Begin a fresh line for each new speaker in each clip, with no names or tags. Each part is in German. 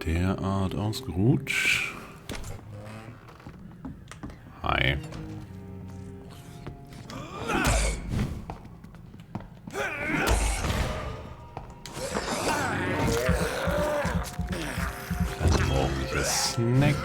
derart ausgeruht. Hi. Kleiner morgendlicher Snack.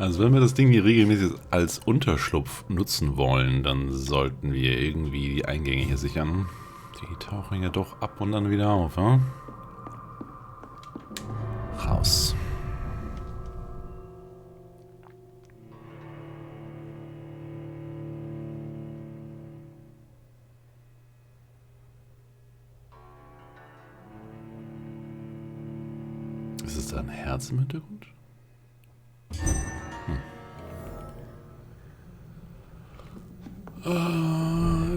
Also wenn wir das Ding hier regelmäßig als Unterschlupf nutzen wollen, dann sollten wir irgendwie die Eingänge hier sichern. Die tauchen ja doch ab und dann wieder auf, ja? Raus. Ist es da ein Herz im Hintergrund?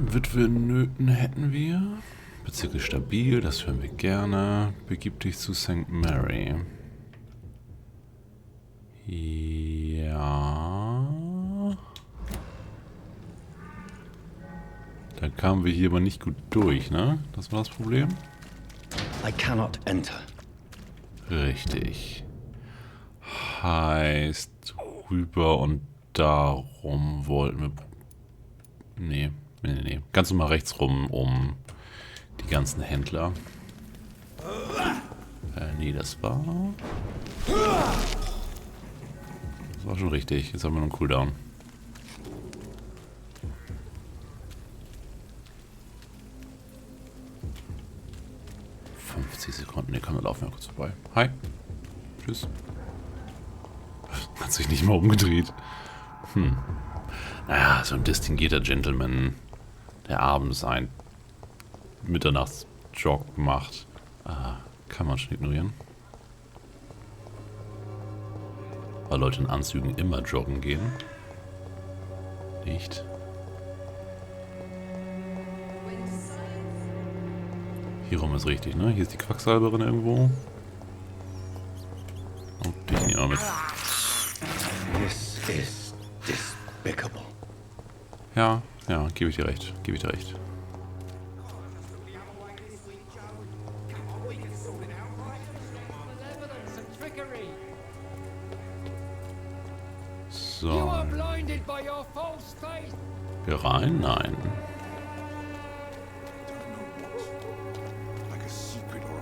Witwennöten hätten wir. Bezirke stabil, das hören wir gerne. Begib dich zu St. Mary. Ja. Da kamen wir hier aber nicht gut durch, ne? Das war das Problem.
I cannot enter.
Richtig. Heißt rüber und darum wollten wir... Nee. Ganz normal rechts rum um die ganzen Händler. Nee, das war schon richtig. Jetzt haben wir noch einen Cooldown. Sekunden. Ne, komm, wir laufen ja kurz vorbei. Hi. Tschüss. Hat sich nicht mal umgedreht. Naja, so ein distinguierter Gentleman, der abends ein Mitternachtsjog macht, kann man schon ignorieren. Weil Leute in Anzügen immer joggen gehen. Nicht. Hier rum ist richtig, ne? Hier ist die Quacksalberin irgendwo. Und dich nehmen wir mit.
This is despicable.
Ja, gebe ich dir recht. So. Wir rein? Nein.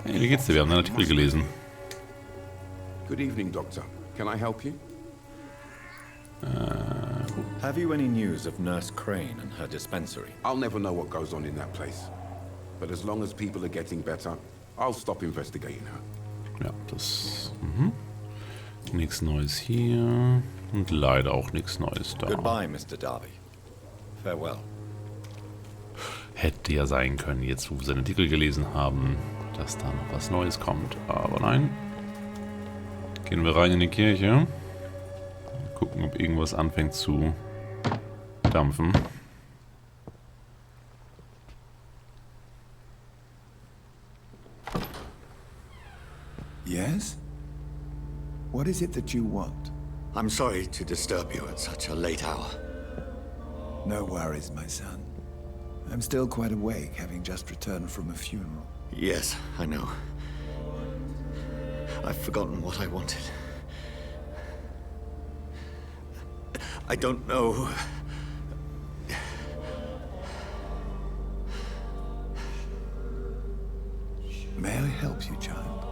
Hey, wie geht's dir? Wir haben einen Artikel gelesen.
Good evening, Doctor. Can I help you?
Have you any news of Nurse Crane and her dispensary?
I'll never know what goes on in that place. But as long as people are getting better, I'll stop investigating her.
Ja, das... Nichts Neues hier. Und leider auch nichts Neues da.
Goodbye, Mr. Darby. Farewell.
Hätte ja sein können, jetzt wo wir seinen Artikel gelesen haben, dass da noch was Neues kommt. Aber nein. Gehen wir rein in die Kirche. Gucken, ob irgendwas anfängt zu dampfen.
Yes? What is it that you want?
I'm sorry to disturb you at such a late hour.
No worries, my son. I'm still quite awake, having just returned from a funeral.
Yes, I know. I've forgotten what I wanted. I don't know.
May I help you, child?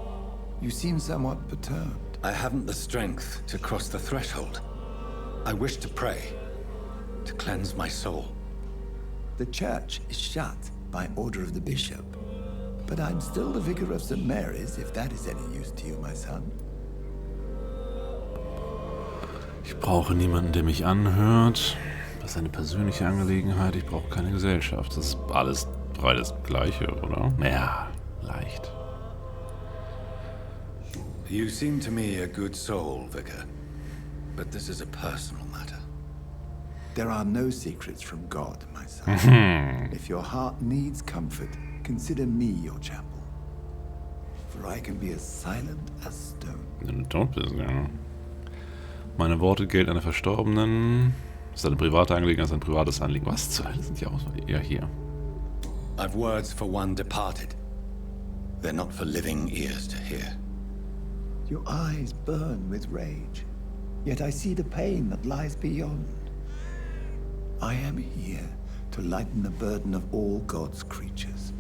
You seem somewhat perturbed.
I haven't the strength to cross the threshold. I wish to pray, to cleanse my soul.
The church is shut by order of the bishop. But I'm still the vicar of St. Mary's, if that is any use to you, my son.
Ich brauche niemanden, der mich anhört. Das ist eine persönliche Angelegenheit. Ich brauche keine Gesellschaft. Das ist alles drei das Gleiche, oder? Naja, leicht.
You seem to me a good soul, Vicar. But this is a personal matter.
There are no secrets from God, my son. If your heart needs comfort, consider me your chapel. For I can be as silent as stone.
Wenn du tot bist, ja. Meine Worte gelten einer Verstorbenen. Das ist eine private Angelegenheit, ein privates Anliegen. Was zur Hölle sind die aus? Ja, hier.
I've words for one departed. They're not for living ears to hear.
Your eyes burn with rage, yet I see the pain that lies beyond. I am here to lighten the burden of all God's creatures.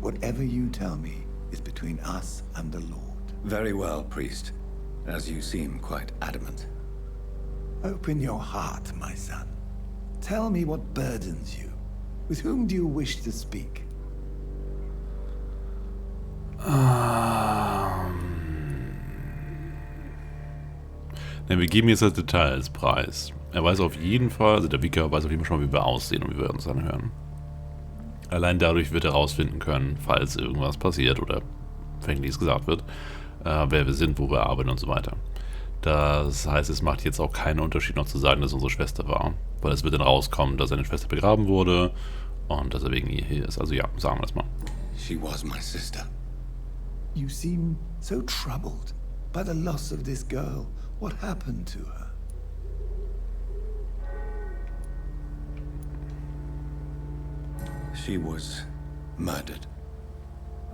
Whatever you tell me is between us and the Lord.
Very well, priest. As you seem quite adamant.
Open your heart, my son. Tell me what burdens you. With whom do you wish to speak?
Ne, wir geben jetzt das Details preis. Er weiß auf jeden Fall, also der Vicar weiß auf jeden Fall schon, wie wir aussehen und wie wir uns anhören. Allein dadurch wird er herausfinden können, falls irgendwas passiert oder fänglich gesagt wird, wer wir sind, wo wir arbeiten und so weiter. Das heißt, es macht jetzt auch keinen Unterschied noch zu sagen, dass unsere Schwester war. Weil es wird dann rauskommen, dass seine Schwester begraben wurde und dass er wegen ihr hier ist. Also ja, sagen wir das mal.
She was my sister.
You seem so troubled by the loss of this girl. What happened to her?
She was murdered.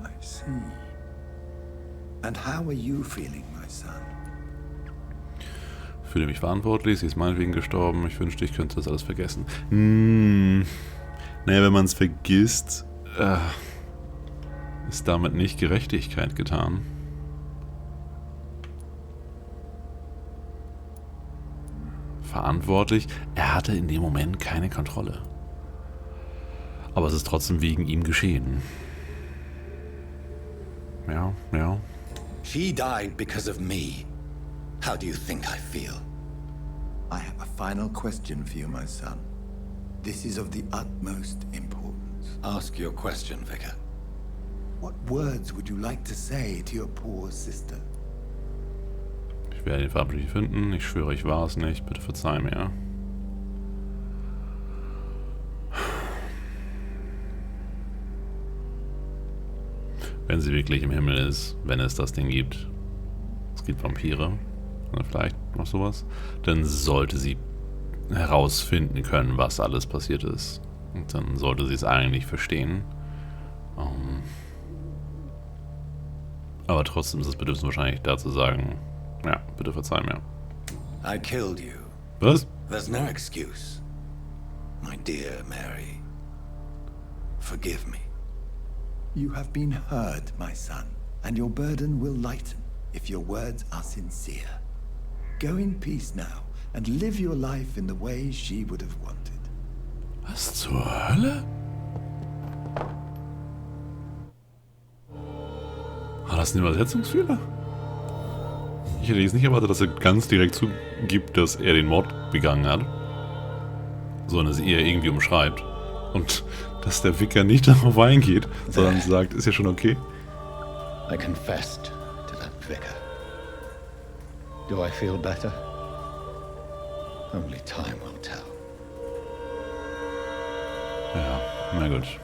I see. And how are you feeling, my son?
Ich fühle mich verantwortlich, sie ist meinetwegen gestorben. Ich wünschte, ich könnte das alles vergessen. Naja, wenn man es vergisst, ist damit nicht Gerechtigkeit getan. Verantwortlich? Er hatte in dem Moment keine Kontrolle. Aber es ist trotzdem wegen ihm geschehen. Ja, ja.
She died because of me. How do you think I feel?
I have a final question for you, my son. This is of the utmost importance.
Ask your question, Vicar.
What words would you like to say to your poor sister?
Ich werde den Vampyr finden. Ich schwöre, ich war es nicht. Bitte verzeih mir. Wenn sie wirklich im Himmel ist, wenn es das Ding gibt. Es gibt Vampire. Oder vielleicht noch sowas. Dann sollte sie herausfinden können, was alles passiert ist. Und dann sollte sie es eigentlich verstehen. Aber trotzdem ist das Bedürfnis wahrscheinlich da zu sagen, ja, bitte verzeih mir.
I killed you.
Was?
There's no excuse. My dear Mary. Forgive me.
You have been heard, my son, and your burden will lighten if your words are sincere. Go in peace now and live your life in the way she would have wanted.
Was zur Hölle? War das ein Übersetzungsfehler? Ich hätte jetzt nicht erwartet, dass er ganz direkt zugibt, dass er den Mord begangen hat, sondern es eher irgendwie umschreibt. Und dass der Vicar nicht darauf eingeht, sondern sagt, ist ja schon okay.
I confessed to that vicar. Do I feel better? Only time will tell.
Ja, na gut.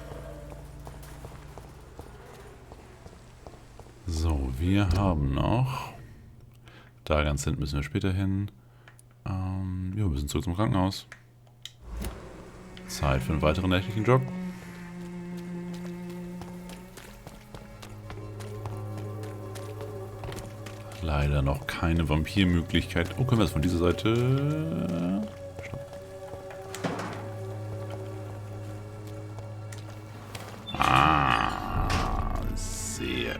So, wir haben noch... Da ganz hinten müssen wir später hin. Ja, wir müssen zurück zum Krankenhaus. Zeit für einen weiteren nächtlichen Job. Leider noch keine Vampirmöglichkeit. Oh, können wir das von dieser Seite... Stopp. Ah, sehr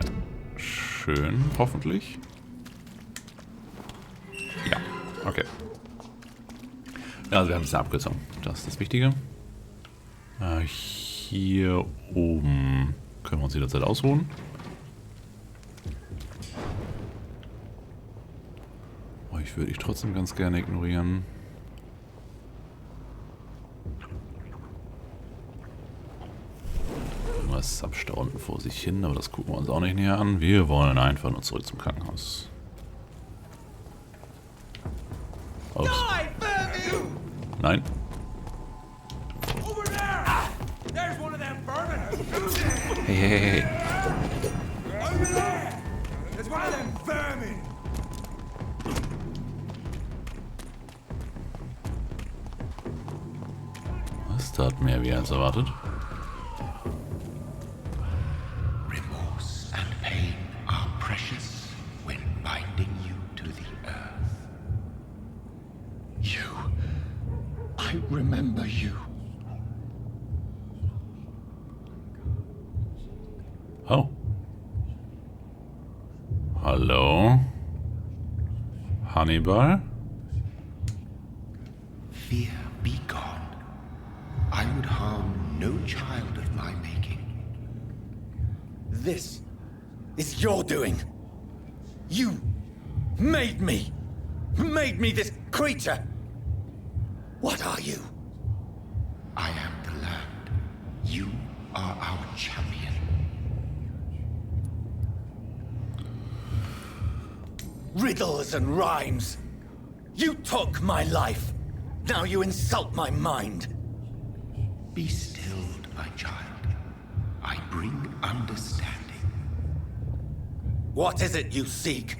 schön, hoffentlich. Ja, okay. Ja, also wir haben es eine Abkürzung. Das ist das Wichtige. Hier oben können wir uns jederzeit ausruhen. Euch würde ich trotzdem ganz gerne ignorieren. Irgendwas abstauend vor sich hin, aber das gucken wir uns auch nicht näher an. Wir wollen einfach nur zurück zum Krankenhaus. Ups. Nein. Hey, hey, hey, hey.
There's one of them vermin!
Das tat mehr weh als erwartet.
Remorse and pain are precious when binding you to the earth. You. I remember you.
Oh. Hallo? Hannibal?
Fear be gone. I would harm no child of my making.
This is your doing. You made me. Made me this creature. What are you?
I am the land. You are our champion.
Riddles and rhymes. You took my life. Now you insult my mind.
Be stilled, my child. I bring understanding.
What is it you seek?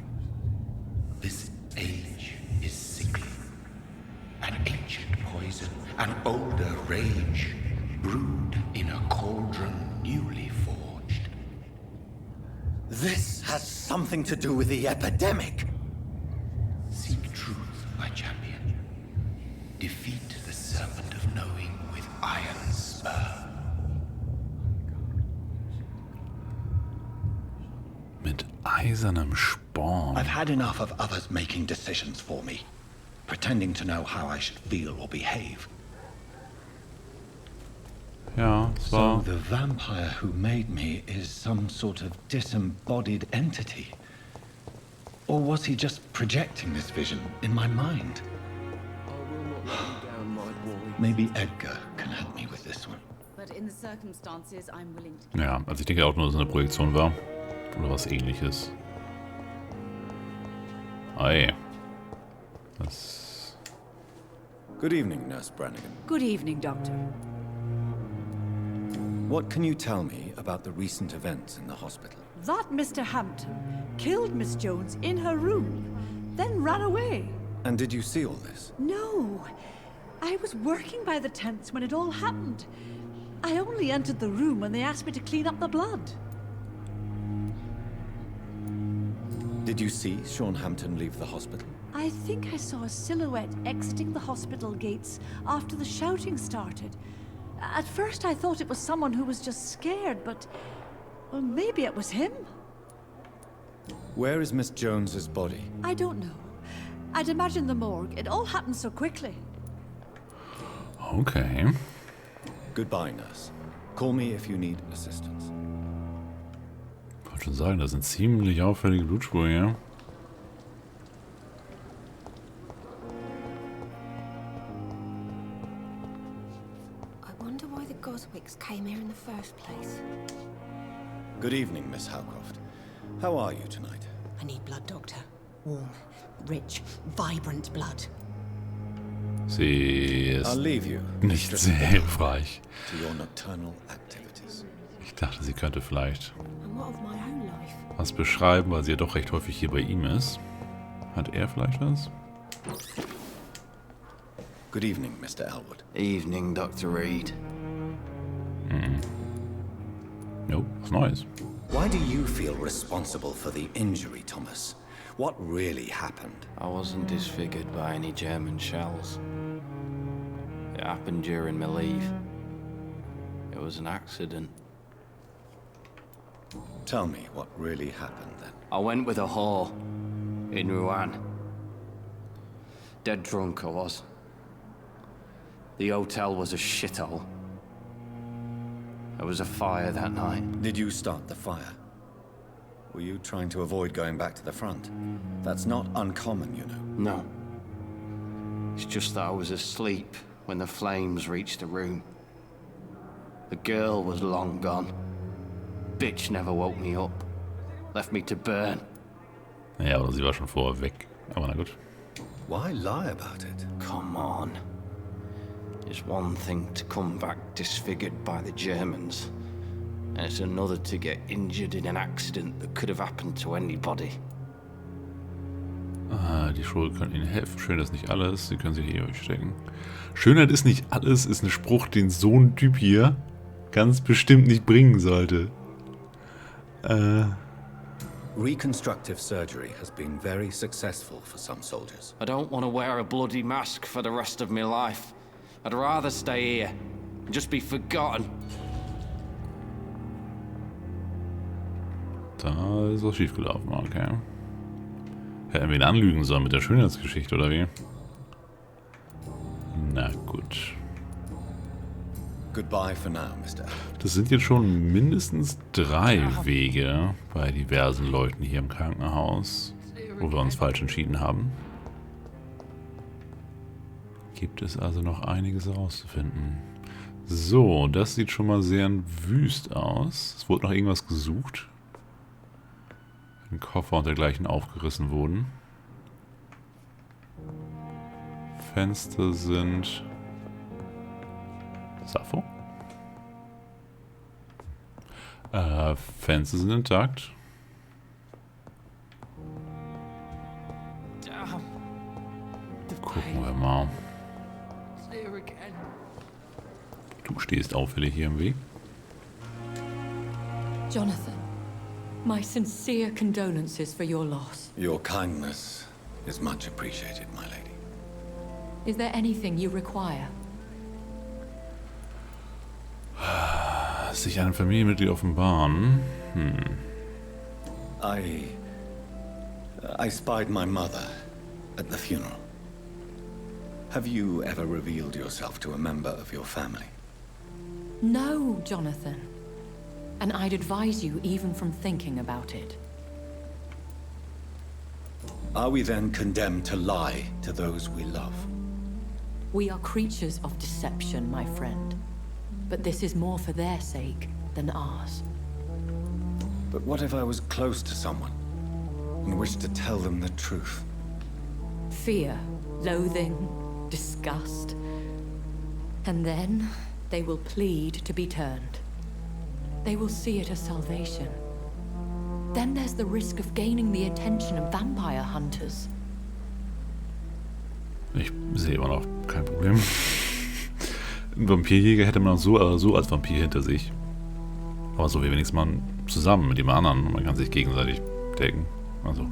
This age is sickly. An ancient poison, an older rage, brewed in a cauldron newly forged.
This has something to do with the epidemic.
Seek truth, my champion. Defeat the serpent of knowing with iron spur.
Mit eisernem Sporn.
I've had enough of others making decisions for me, pretending to know how I should feel or behave.
Ja, es
So
war...
the vampire who made me is some sort of disembodied entity? Or was he just projecting this vision in my mind? Maybe Edgar can help me with this one.
But in the circumstances, I'm willing to.
Ja, also ich denke auch nur, dass es eine Projektion war. Oder was ähnliches. Ei. Das...
Good evening, Nurse Brannigan.
Good evening, Doctor.
What can you tell me about the recent events in the hospital?
That Mr. Hampton killed Miss Jones in her room, then ran away.
And did you see all this?
No, I was working by the tents when it all happened. I only entered the room when they asked me to clean up the blood.
Did you see Sean Hampton leave the hospital?
I think I saw a silhouette exiting the hospital gates after the shouting started. At first I thought it was someone who was just scared, but... well, maybe it was him.
Where is Miss Jones's body?
I don't know. I'd imagine the morgue. It all happened so quickly.
Okay.
Goodbye, nurse. Call me if you need assistance.
Ich wollte schon sagen, das sind ziemlich auffällige Blutspuren, ja.
I wonder why the Goswicks came here in the first place.
Good evening, Miss Howcroft. How are you tonight?
I need blood, Doctor. Warm, rich, vibrant blood.
Sie
I'll
ist
leave you.
nicht sehr hilfreich.
To your nocturnal activities.
Ich dachte, sie könnte vielleicht
And what of my own life?
was beschreiben, weil sie ja doch recht häufig hier bei ihm ist. Hat er vielleicht was?
Good evening, Mr. Elwood.
Evening, Dr. Reed.
Nope, was Neues.
Why do you feel responsible for the injury, Thomas? What really happened?
I wasn't disfigured by any German shells. It happened during my leave. It was an accident.
Tell me what really happened then.
I went with a whore in Rouen. Dead drunk I was. The hotel was a shithole. There was a fire that night.
Did you start the fire? Were you trying to avoid going back to the front? That's not uncommon, you know.
No. It's just that I was asleep when the flames reached the room. The girl was long gone. Bitch never woke me up. Left me to burn.
Ja, oder sie war schon vorher weg. Aber na gut.
Why lie about it?
Come on. It's one thing to come back disfigured by the Germans, and it's another to get injured in an accident that could have happened to anybody.
Die Schule kann Ihnen helfen. Schönheit ist nicht alles. Sie können sie hier durchstecken. Schönheit ist nicht alles ist ein Spruch, den so ein Typ hier ganz bestimmt nicht bringen sollte.
Reconstructive surgery has been very successful for some soldiers.
I don't want to wear a bloody mask for the rest of my life. I'd rather stay here and just be forgotten.
Da ist was schiefgelaufen, okay. Hätten wir ihn anlügen sollen mit der Schönheitsgeschichte, oder wie? Na gut.
Goodbye for now, Mr.
Das sind jetzt schon mindestens 3 Wege bei diversen Leuten hier im Krankenhaus, wo wir uns falsch entschieden haben. Gibt es also noch einiges herauszufinden. So, das sieht schon mal sehr wüst aus. Es wurde noch irgendwas gesucht. Ein Koffer und dergleichen aufgerissen wurden. Fenster sind... Sappho? Fenster sind intakt. Gucken wir mal. Du stehst auffällig hier im Weg.
Jonathan, my sincere condolences for your loss.
Your kindness is much appreciated, my lady.
Is there anything you require?
Sich einem Familienmitglied offenbaren.
I spied my mother at the funeral. Have you ever revealed yourself to a member of your family?
No, Jonathan. And I'd advise you even from thinking about it.
Are we then condemned to lie to those we love?
We are creatures of deception, my friend. But this is more for their sake than ours.
But what if I was close to someone and wished to tell them the truth?
Fear, loathing, disgust. And then they will plead to be turned. They will see it as salvation. Then there's the risk of gaining the attention of vampire hunters.
Ich sehe immer noch kein Problem. Ein Vampirjäger hätte man auch so oder so als Vampir hinter sich. Aber so wie wenigstens man zusammen mit dem anderen. Man kann sich gegenseitig decken. Also,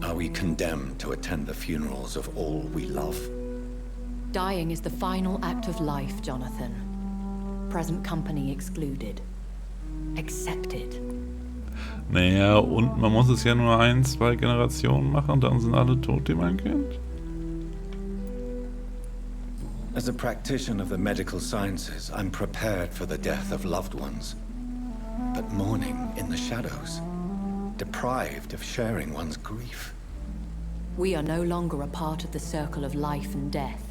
Are we condemned to attend the funerals of all we love?
Dying is the final act of life, Jonathan. Present company excluded. Accepted.
Naja, und man muss es ja nur 1, 2 Generationen machen, dann sind alle tot, die man kennt.
As a practitioner of the medical sciences, I'm prepared for the death of loved ones. But mourning in the shadows, deprived of sharing one's grief.
We are no longer a part of the circle of life and death.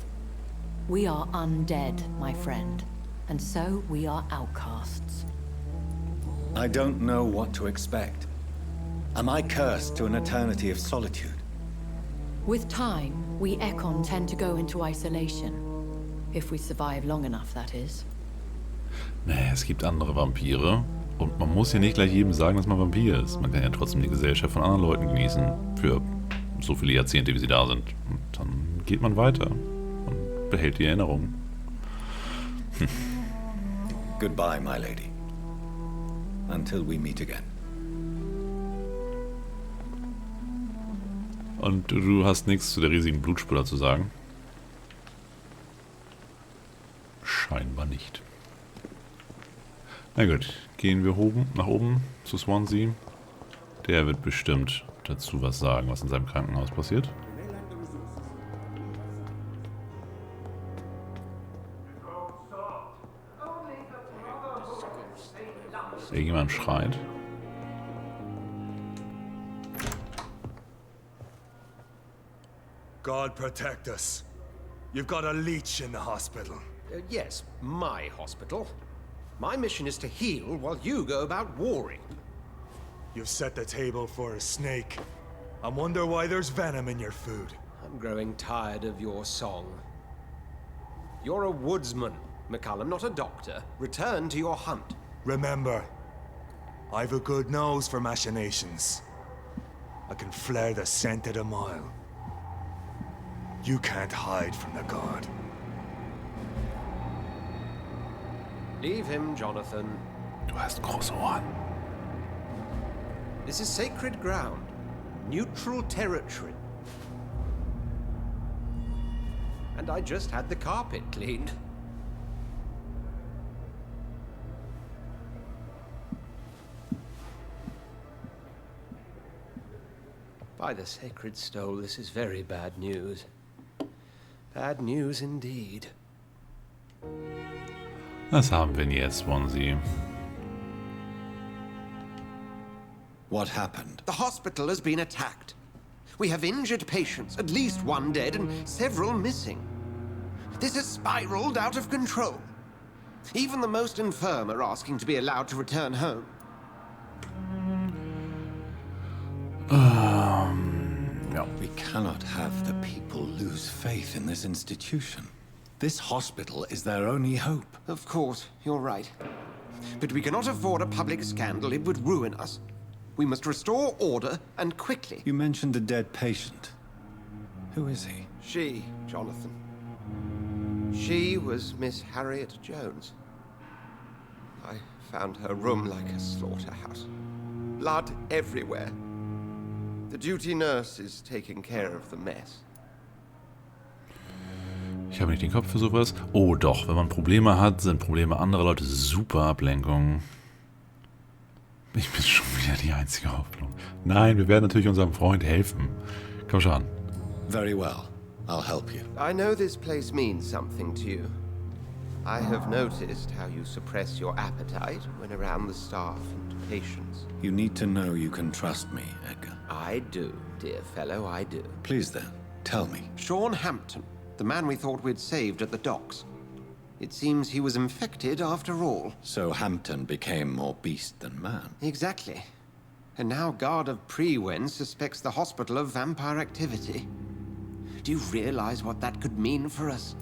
We are undead, my friend, and so we are outcasts.
I don't know what to expect. Am I cursed to an eternity of solitude?
With time, we Ekon tend to go into isolation. If we survive long enough, that is.
Naja, es gibt andere Vampire. Und man muss ja nicht gleich jedem sagen, dass man Vampir ist. Man kann ja trotzdem die Gesellschaft von anderen Leuten genießen. Für so viele Jahrzehnte, wie sie da sind. Und dann geht man weiter. Und behält die Erinnerung.
Goodbye, my lady. Until we meet again.
Und du hast nichts zu der riesigen Blutspur zu sagen? Scheinbar nicht. Na gut, gehen wir nach oben zu Swansea. Der wird bestimmt dazu was sagen, was in seinem Krankenhaus passiert. Irgendjemand schreit.
God protect us. You've got a leech in the hospital.
Yes, my hospital. My mission is to heal while you go about warring.
You've set the table for a snake. I wonder why there's venom in your food.
I'm growing tired of your song. You're a woodsman,
McCallum, not a doctor. Return to your hunt.
Remember, I've a good nose for machinations. I can flare the scent at a mile. You can't hide from the guard.
Leave him, Jonathan.
Du hast große Ohren.
This is sacred ground. Neutral territory. And I just had the carpet cleaned. By the sacred stole, this is very bad news. Bad news indeed.
Was haben wir denn jetzt, Wonsi?
What happened?
The hospital has been attacked. We have injured patients, at least one dead and several missing. This has spiraled out of control. Even the most infirm are asking to be allowed to return home.
No. We cannot have the people lose faith in this institution. This hospital is their only hope.
Of course, you're right. But we cannot afford a public scandal. It would ruin us. We must restore order, and quickly.
You mentioned a dead patient. Who is he?
She, Jonathan. She was Miss Harriet Jones. I found her room like a slaughterhouse. Blood everywhere. The duty nurse is taking care of the mess.
Ich habe nicht den Kopf für sowas. Oh doch, wenn man Probleme hat, sind Probleme anderer Leute super Ablenkung. Ich bin schon wieder die einzige Hoffnung. Nein, wir werden natürlich unserem Freund helfen. Komm schon.
Very well. I'll help you.
I know this place means something to you. I have noticed how you suppress your appetite when around the staff and patients.
You need to know you can trust me, Edgar.
I do, dear fellow, I do.
Please then, tell me.
Sean Hampton, the man we thought we'd saved at the docks. It seems he was infected after all.
So Hampton became more beast than man.
Exactly. And now Guard of Prewen suspects the hospital of vampire activity. Do you realize what that could mean for us?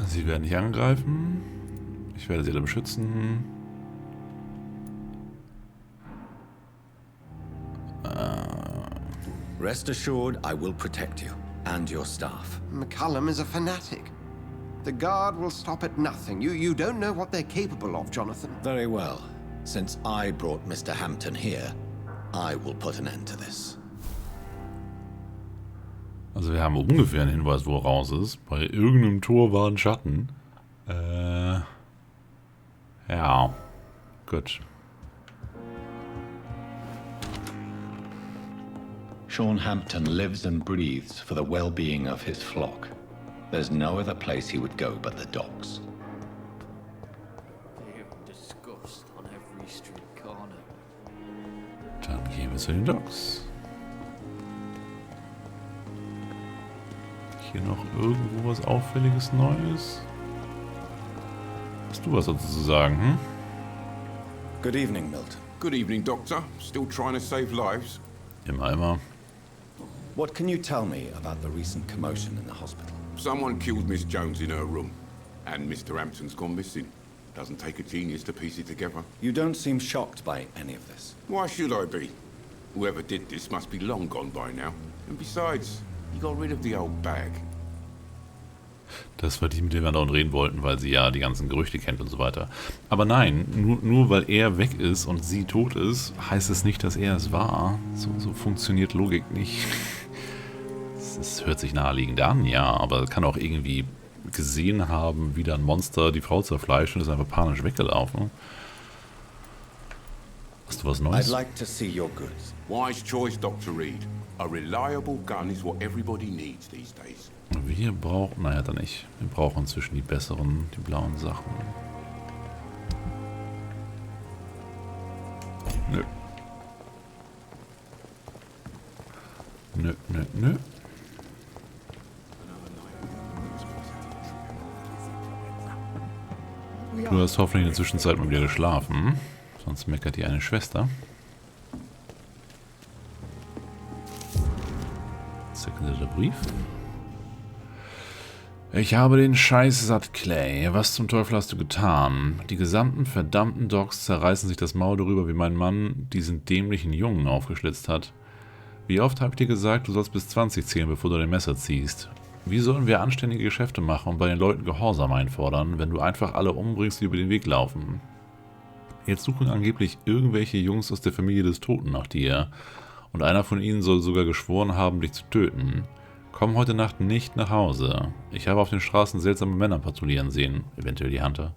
Sie werden nicht angreifen. Ich werde sie alle beschützen.
Rest assured, I will protect you and your staff.
McCallum is a fanatic. The Guard will stop at nothing. You don't know what they're capable of, Jonathan.
Very well. Since I brought Mr. Hampton here, I will put an end to this.
Also wir haben ungefähr einen Hinweis, wo er raus ist. Bei irgendeinem Tor war ein Schatten. Ja. Gut.
Sean Hampton lives and breathes for the well-being of his flock. There's no other place he would go but the docks.
Disgust on every street corner.
Dann gehen wir zu den Docks. Hier noch irgendwo was Auffälliges Neues? Hast du was dazu zu sagen, hm?
Good evening, Milton.
Good evening, Doctor. Still trying to save lives?
Immer.
What can you tell me about the recent commotion in the hospital?
Someone killed Miss Jones in her room, and Mr. Hampton's gone missing. Doesn't take a genius to piece it together.
You don't seem shocked by any of this.
Why should I be? Whoever did this must be long gone by now. And besides, he got rid of the old bag.
Das war die, mit der wir dauernd reden wollten, weil sie ja die ganzen Gerüchte kennt und so weiter. Aber nein, nur weil er weg ist und sie tot ist, heißt es nicht, dass er es war. So funktioniert Logik nicht. Es hört sich naheliegend an, ja, aber kann auch irgendwie gesehen haben, wie da ein Monster die Frau zerfleischt und ist einfach panisch weggelaufen. Hast du was Neues?
I'd like to see your goods.
Wise choice, Dr. Reed. A reliable gun is what everybody needs these days.
Wir brauchen, naja, dann nicht. Wir brauchen inzwischen die besseren, die blauen Sachen. Nö. Nö. Du hast hoffentlich in der Zwischenzeit mal wieder geschlafen. Sonst meckert die eine Schwester. Sekundärer Brief. Ich habe den Scheiß satt, Clay. Was zum Teufel hast du getan? Die gesamten verdammten Dogs zerreißen sich das Maul darüber, wie mein Mann diesen dämlichen Jungen aufgeschlitzt hat. Wie oft habe ich dir gesagt, du sollst bis 20 zählen, bevor du dein Messer ziehst? Wie sollen wir anständige Geschäfte machen und bei den Leuten Gehorsam einfordern, wenn du einfach alle umbringst, die über den Weg laufen? Jetzt suchen angeblich irgendwelche Jungs aus der Familie des Toten nach dir. Und einer von ihnen soll sogar geschworen haben, dich zu töten. Komm heute Nacht nicht nach Hause. Ich habe auf den Straßen seltsame Männer patrouillieren sehen. Eventuell die Hunter.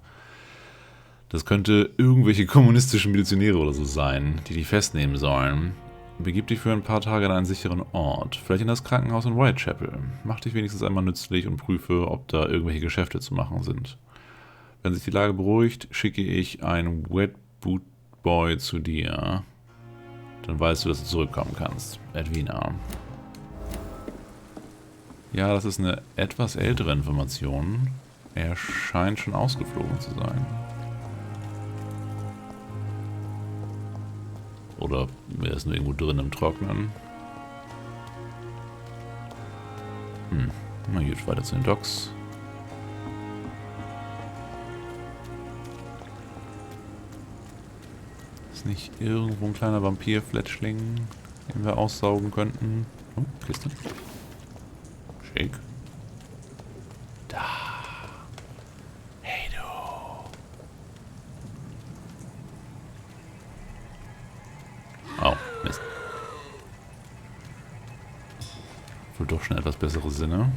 Das könnte irgendwelche kommunistischen Milizionäre oder so sein, die dich festnehmen sollen. Begib dich für ein paar Tage an einen sicheren Ort. Vielleicht in das Krankenhaus in Whitechapel. Mach dich wenigstens einmal nützlich und prüfe, ob da irgendwelche Geschäfte zu machen sind. Wenn sich die Lage beruhigt, schicke ich einen Wet Boot Boy zu dir. Dann weißt du, dass du zurückkommen kannst. Edwina. Ja, das ist eine etwas ältere Information. Er scheint schon ausgeflogen zu sein. Oder er ist nur irgendwo drin im Trocknen. Na gut, weiter zu den Docks. Ist nicht irgendwo ein kleiner Vampir-Fletschling, den wir aussaugen könnten? Oh, Kiste. Shake. Da. Hey du. Oh, Mist. Wohl doch schon etwas bessere Sinne.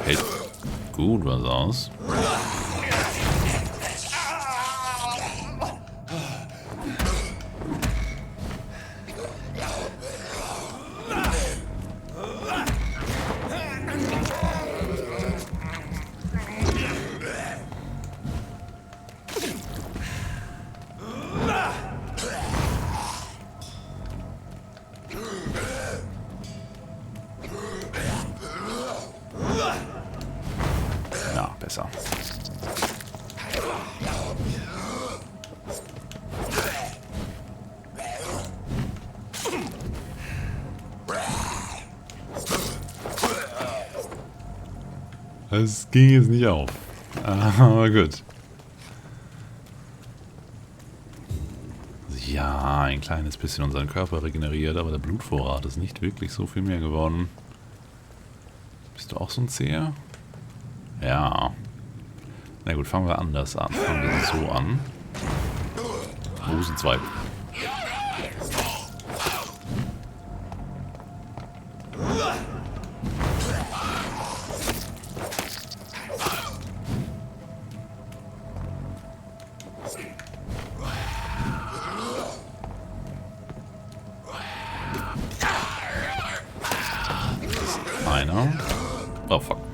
Hält gut was aus. Ja, besser. Das ging jetzt nicht auf. Aber gut. Ja, ein kleines bisschen unseren Körper regeneriert, aber der Blutvorrat ist nicht wirklich so viel mehr geworden. Bist du auch so ein Zäher? Ja. Na gut, fangen wir anders an. Fangen wir so an. Wo sind zwei? Einer. Oh fuck.